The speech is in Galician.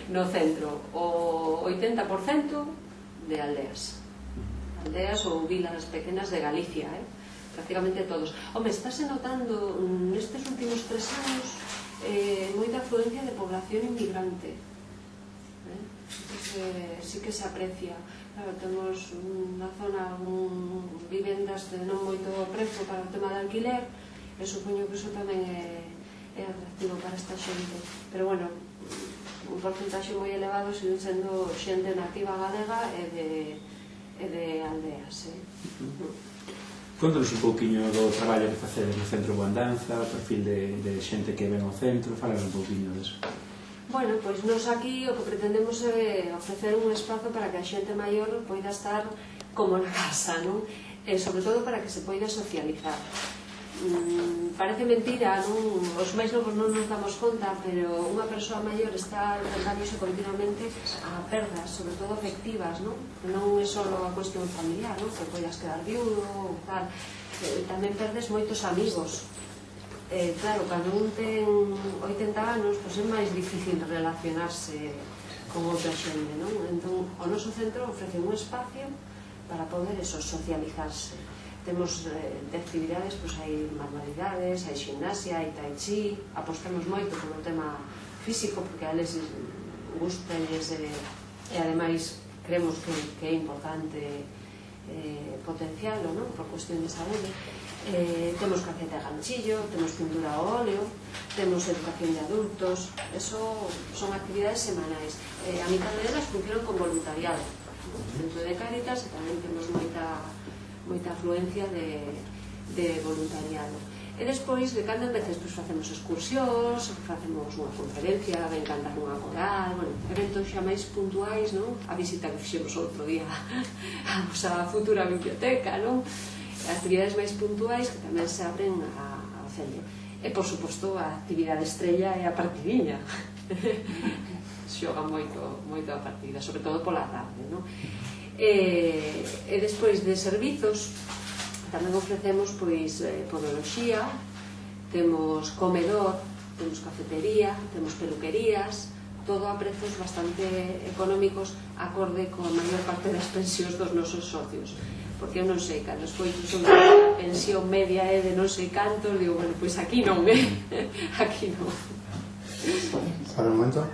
no centro o 80% de aldeas ou vilas pequenas de Galicia, prácticamente todos. Home, estáse notando nestes últimos 3 anos moita afluencia de población inmigrante, sí que se aprecia. Claro, temos na zona vivendas de non moito prezo para o tema de alquiler, e supoño que iso tamén é atractivo para esta xente, pero bueno, un porcentaxe moi elevado sigue sendo xente nativa galega e de aldeas. Contanos un pouquiño do traballo que facedes no Centro Boa Andanza, o perfil de xente que ven ao centro, falanos un pouquiño deso. Bueno, pois nos aquí o que pretendemos é ofrecer un espazo para que a xente maior poida estar como na casa, non? E sobre todo para que se poida socializar. Parece mentira, non? Os máis novos non nos damos conta, pero unha persoa maior está enfrentándose continuamente a perdas, sobre todo afectivas, non? Non é só a cuestión familiar, non? Que poidas quedar viudo ou tal. Tamén perdes moitos amigos. Claro, cando un ten 80 anos, pois é máis difícil relacionarse con outra xente, non? Entón, o noso centro ofrece un espacio para poder socializarse. Temos de actividades, pois hai manualidades, hai gimnasia, hai tai chi, apostamos moito polo tema físico, porque a eles gustales e ademais creemos que é importante potencialo, non? Por cuestión de saúde. Temos caceta de ganchillo, temos pintura ao óleo, temos educación de adultos, eso son actividades semanais. A mitad delas funcionan con voluntariado, dentro de Cáritas, e tamén temos moita afluencia de voluntariado. E despois, de cando en veces, facemos excursións, facemos unha conferencia, ven cantar unha coral, eventos xa máis puntuais, a visita que fixemos outro día a nosa futura biblioteca, actividades máis puntuais que tamén se abren ao centro. E, por suposto, a actividade estrella é a partidiña. Xoga moito a partida, sobre todo pola tarde. E despois de servizos, tamén ofrecemos podoloxía, temos comedor, temos cafetería, temos peluquerías, todo a prezos bastante económicos, acorde coa maior parte das pensións dos nosos socios. Porque eu non sei, cando escoito sobre a pensión media é de non sei cantos, digo, bueno, pois aquí non, aquí non. Para un momento.